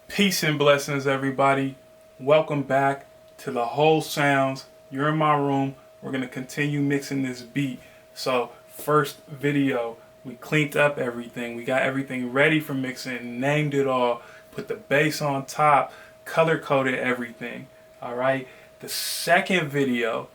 Peace and blessings, everybody. Welcome back to the Whole Sounds. You're in my room. We're going to continue mixing this beat. So, first video, we cleaned up everything. We got everything ready for mixing, named it all, put the bass on top, color coded everything. All right. The second video,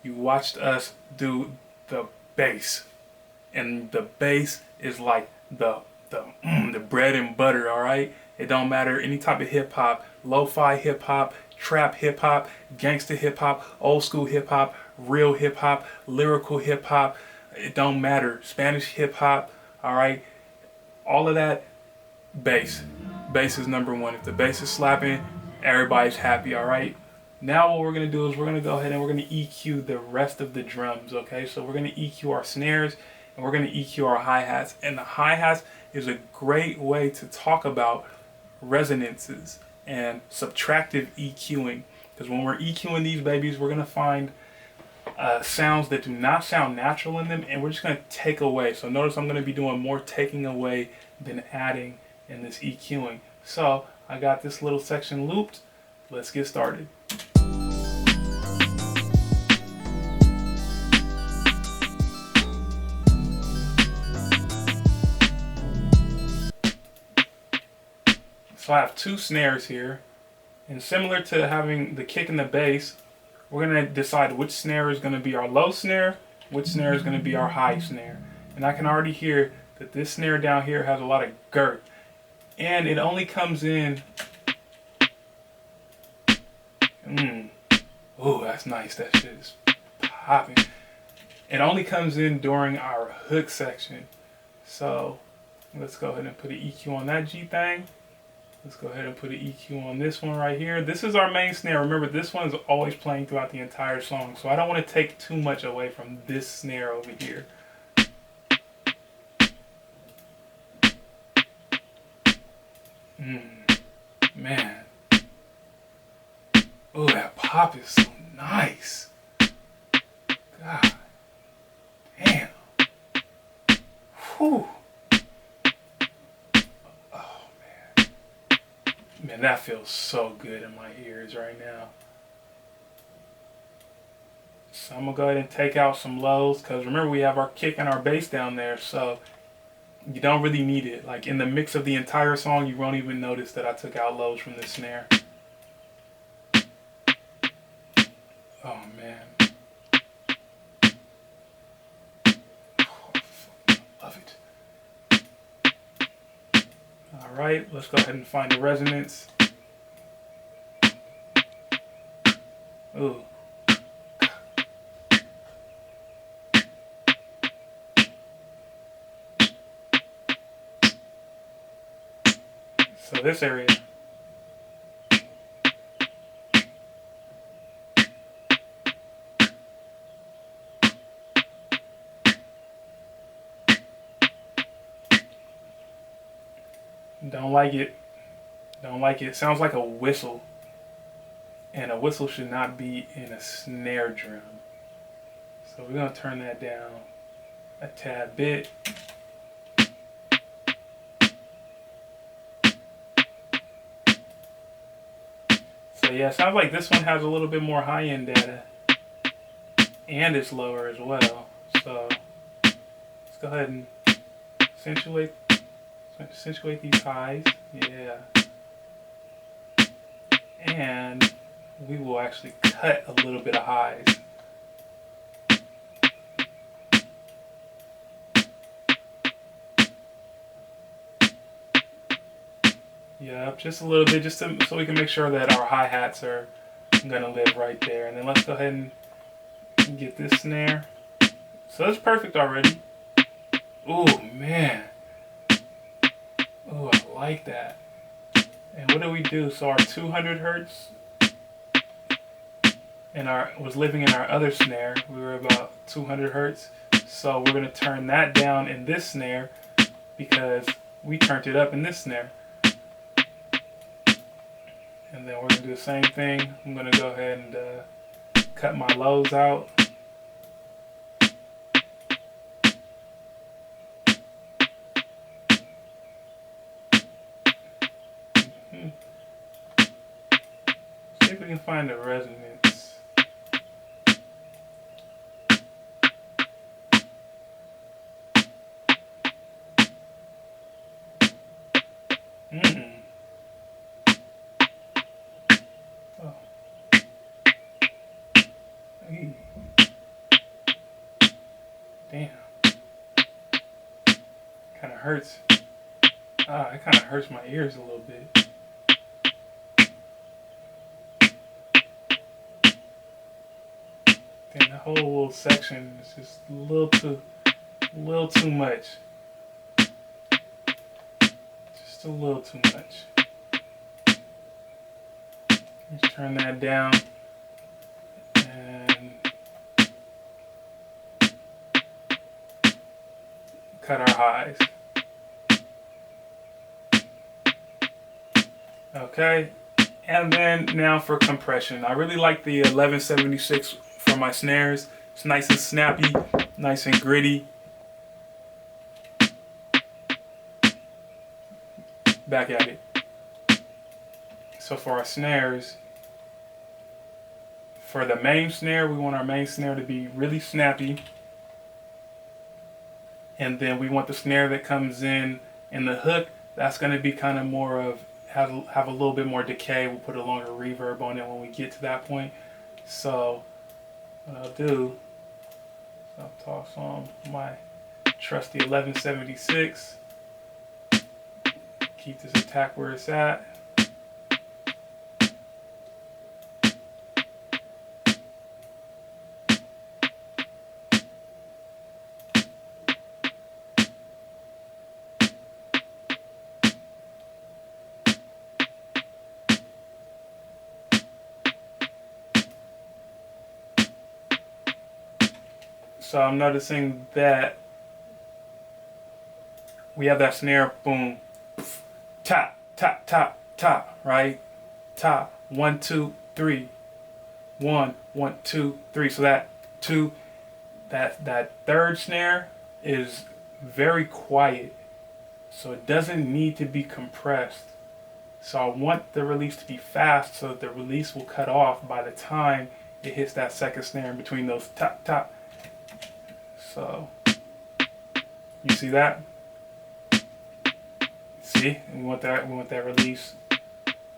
you watched us do the bass. And the bass is like the bread and butter, all right? It don't matter any type of hip hop, lo-fi hip hop, trap hip hop, gangster hip hop, old school hip hop, real hip hop, lyrical hip hop. It don't matter. Spanish hip hop, all right? All of that, bass. Bass is number one. If the bass is slapping, everybody's happy, all right? Now what we're going to do is we're going to go ahead and we're going to EQ the rest of the drums, okay? So we're going to EQ our snares and we're going to EQ our hi-hats. And the hi-hats is a great way to talk about resonances and subtractive EQing. Because when we're EQing these babies, we're going to find sounds that do not sound natural in them, and we're just going to take away. So notice I'm going to be doing more taking away than adding in this EQing. So I got this little section looped. Let's get started. So I have two snares here, and similar to having the kick and the bass, we're going to decide which snare is going to be our low snare, which snare is going to be our high snare. And I can already hear that this snare down here has a lot of girth, and it only comes in. Oh, that's nice. That shit is popping. It only comes in during our hook section. So let's go ahead and put an EQ on that G thing. Let's go ahead and put an EQ on this one right here. This is our main snare. Remember, this one is always playing throughout the entire song, so I don't want to take too much away from this snare over here. Man. Oh, that pop is so nice. God damn. Whew. Man, that feels so good in my ears right now. So I'm going to go ahead and take out some lows, because remember we have our kick and our bass down there, so you don't really need it. Like in the mix of the entire song, you won't even notice that I took out lows from the snare. Oh man. Oh, I love it. Alright, let's go ahead and find the resonance. Ooh. So this area. Don't like it. Don't like it. It sounds like a whistle. And a whistle should not be in a snare drum. So we're going to turn that down a tad bit. So yeah, it sounds like this one has a little bit more high-end data. And it's lower as well. So let's go ahead and accentuate these highs. Yeah. And we will actually cut a little bit of highs. Yep, just a little bit, just so we can make sure that our hi-hats are gonna live right there. And then let's go ahead and get this snare. So that's perfect already. Ooh, man. Ooh, I like that. And what do we do? So our 200 hertz and was living in our other snare. We were about 200 hertz. So we're gonna turn that down in this snare because we turned it up in this snare. And then we're gonna do the same thing. I'm gonna go ahead and cut my lows out. if we can find the resonance. Oh. Hey. Damn. Kind of hurts. It kind of hurts my ears a little bit. And the whole little section is just a little too much. Just a little too much. Let's turn that down and cut our highs. Okay, and then now for compression. I really like the 1176 for my snares. It's nice and snappy, nice and gritty. Back at it. So for our snares, for the main snare, we want our main snare to be really snappy. And then we want the snare that comes in the hook, that's going to be kind of more of, have a little bit more decay. We'll put a longer reverb on it when we get to that point. So what I'll do, I'll toss on my trusty 1176. Keep this attack where it's at. So I'm noticing that we have that snare, boom, tap, tap, tap, tap, right? Tap, 1, 2, 3, 1, 1, 2, 3. So that two, that third snare is very quiet, so it doesn't need to be compressed. So I want the release to be fast, so that the release will cut off by the time it hits that second snare in between those tap, tap. So, you see that? See? We want that release.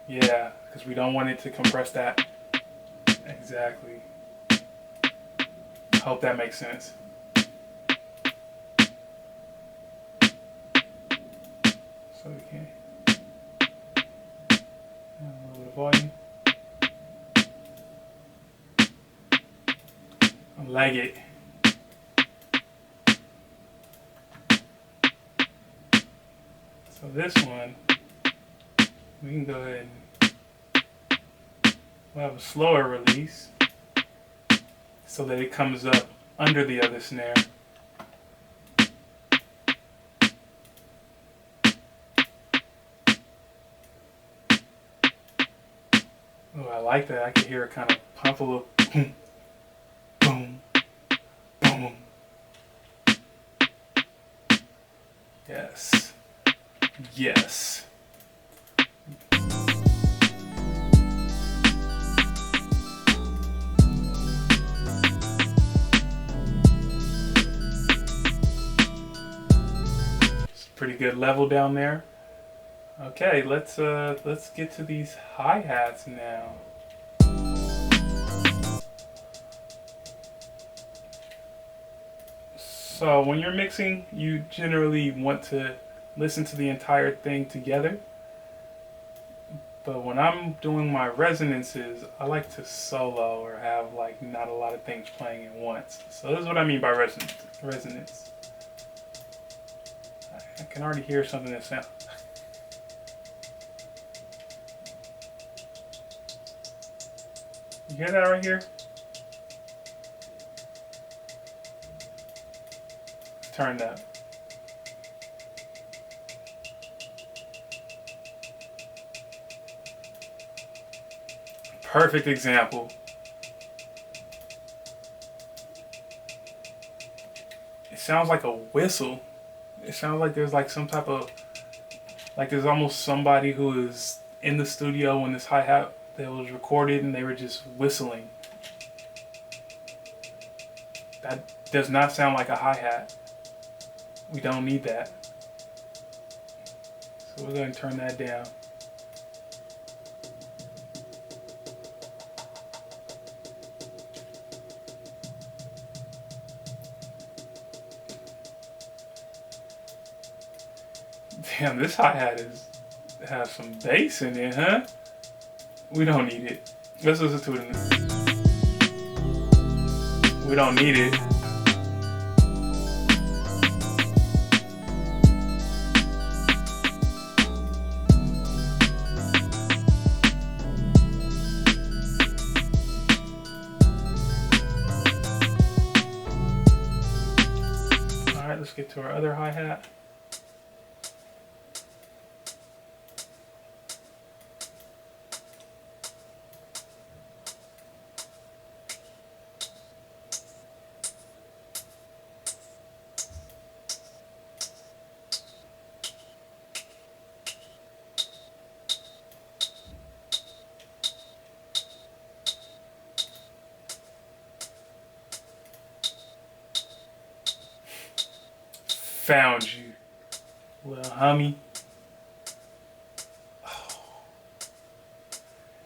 Yeah, because we don't want it to compress that. Exactly. Hope that makes sense. So we can a little bit of volume. Leg it. So this one, we can go ahead and we'll have a slower release so that it comes up under the other snare. Oh, I like that. I can hear it kind of pump a little. Boom, boom, boom. Yes. Yes. It's a pretty good level down there. Okay, let's get to these hi-hats now. So when you're mixing, you generally want to listen to the entire thing together. But when I'm doing my resonances, I like to solo or have like not a lot of things playing at once. So this is what I mean by resonance. I can already hear something that sounds. You hear that right here? It's turned up. Perfect example. It sounds like a whistle. It sounds like there's like some type of, like there's almost somebody who is in the studio when this hi-hat that was recorded and they were just whistling. That does not sound like a hi-hat. We don't need that. So we're going to turn that down. Damn, this hi-hat has some bass in it, huh? We don't need it. Let's listen to it. We don't need it. All right, let's get to our other hi-hat. Found you, little homie. Oh.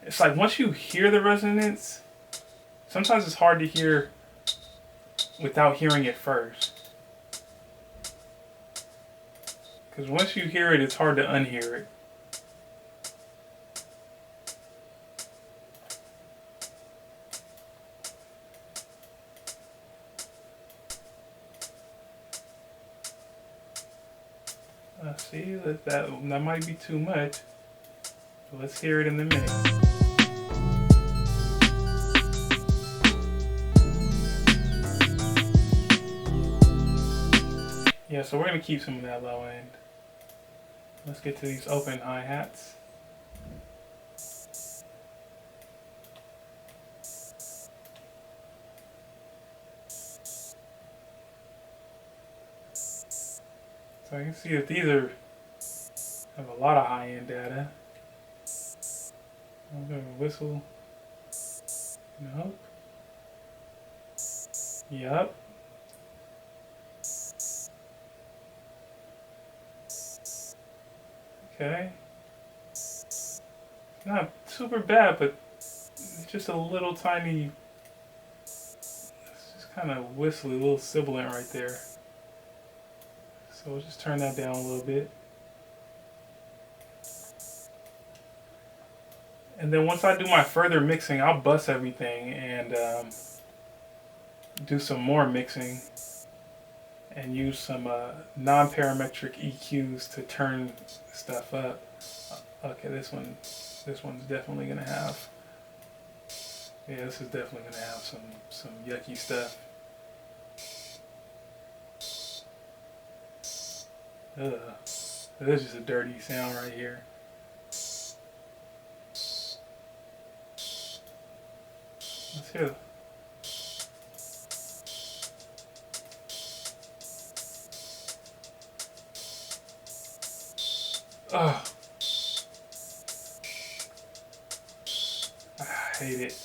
It's like once you hear the resonance, sometimes it's hard to hear without hearing it first. Because once you hear it, it's hard to unhear it. See, that might be too much. So let's hear it in the mix. Yeah, so we're going to keep some of that low end. Let's get to these open hi-hats. So I can see that these have a lot of high-end data. I'm going to whistle. Nope. Yup. Okay. Not super bad, but just a little tiny, it's just kind of whistly, a little sibilant right there. So we'll just turn that down a little bit. And then once I do my further mixing, I'll bust everything and do some more mixing and use some non-parametric EQs to turn stuff up. Okay, this one's definitely gonna have. Yeah, this is definitely gonna have some yucky stuff. Ugh, this is just a dirty sound right here. Let's hear it. Ugh. I hate it.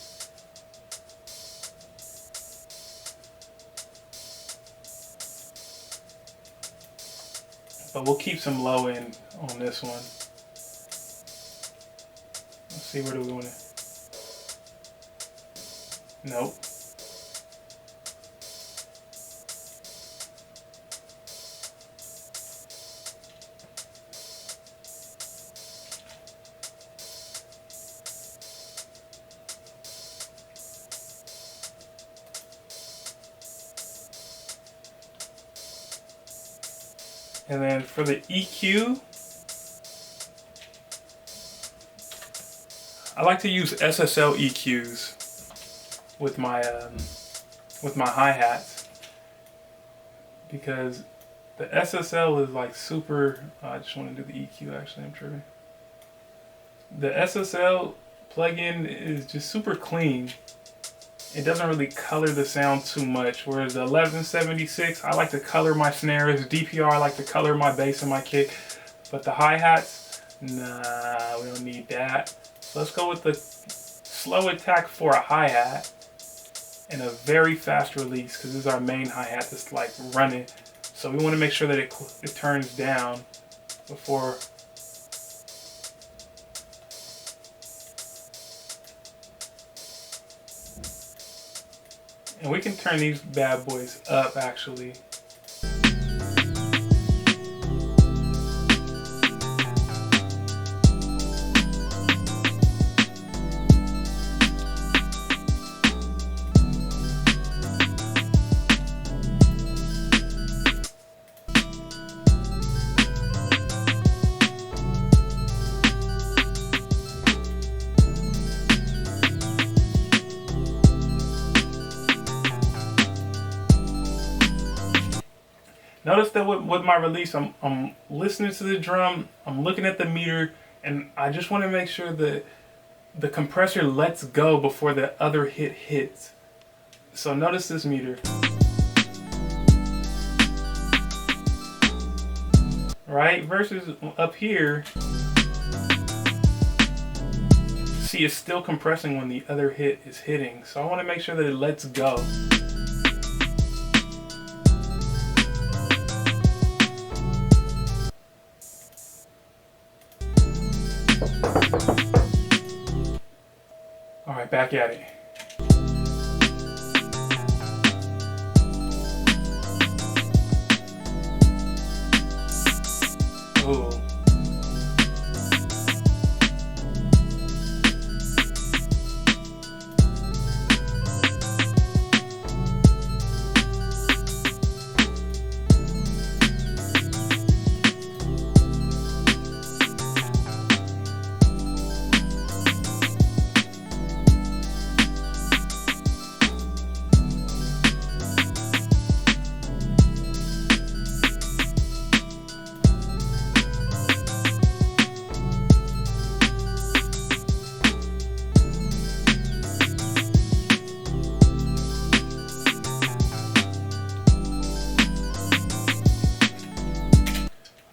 But we'll keep some low end on this one. Let's see, where do we want to? Nope. And then for the EQ, I like to use SSL EQs with my hi-hats, because the SSL is like super. I just want to do the EQ. Actually, I'm tripping. The SSL plugin is just super clean. It doesn't really color the sound too much, whereas the 1176, I like to color my snares. DPR, I like to color my bass and my kick, but the hi-hats, nah, we don't need that. So let's go with the slow attack for a hi-hat and a very fast release, because this is our main hi-hat that's like running. So we want to make sure that it turns down before. And we can turn these bad boys up actually. Notice that with my release, I'm listening to the drum, I'm looking at the meter, and I just want to make sure that the compressor lets go before the other hit hits. So notice this meter. Right? Versus up here, see, it's still compressing when the other hit is hitting. So I want to make sure that it lets go. All right, back at it. Ooh.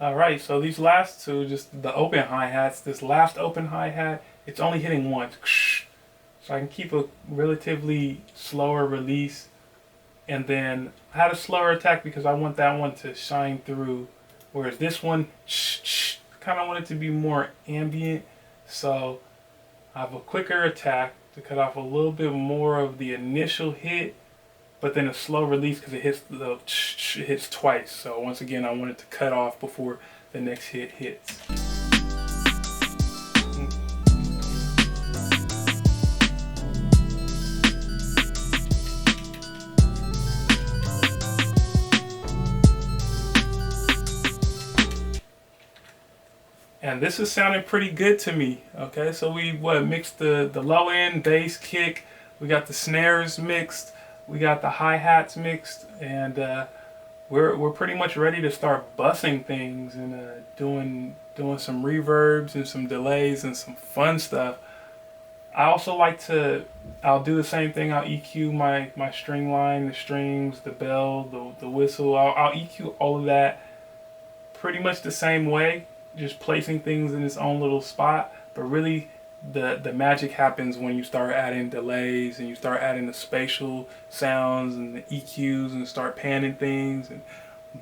Alright, so these last two, just the open hi-hats, this last open hi-hat, it's only hitting once. So I can keep a relatively slower release. And then I had a slower attack because I want that one to shine through. Whereas this one, kind of want it to be more ambient. So I have a quicker attack to cut off a little bit more of the initial hit, but then a slow release because it hits twice. So once again, I want it to cut off before the next hit hits. And this is sounding pretty good to me. Okay, so we mixed the low end bass kick, we got the snares mixed, we got the hi-hats mixed, and we're pretty much ready to start bussing things and doing some reverbs and some delays and some fun stuff. I also I'll do the same thing. I'll EQ my string line, the strings, the bell, the whistle. I'll EQ all of that pretty much the same way, just placing things in its own little spot. But really, the magic happens when you start adding delays and you start adding the spatial sounds and the EQs and start panning things and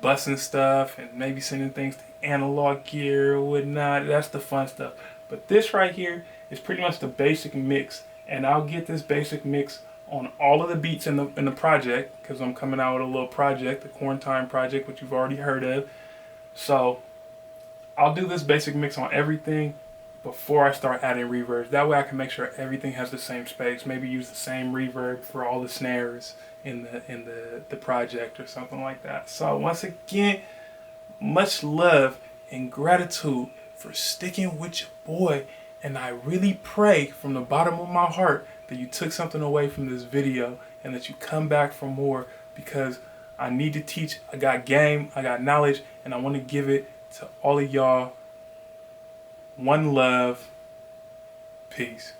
bussing stuff and maybe sending things to analog gear or whatnot. That's the fun stuff. But this right here is pretty much the basic mix, and I'll get this basic mix on all of the beats in the project, because I'm coming out with a little project, the Quarantine project, which you've already heard of. So I'll do this basic mix on everything before I start adding reverbs. That way I can make sure everything has the same space. Maybe use the same reverb for all the snares in the project or something like that. So once again, much love and gratitude for sticking with your boy. And I really pray from the bottom of my heart that you took something away from this video and that you come back for more, because I need to teach. I got game, I got knowledge, and I want to give it to all of y'all. One love. Peace.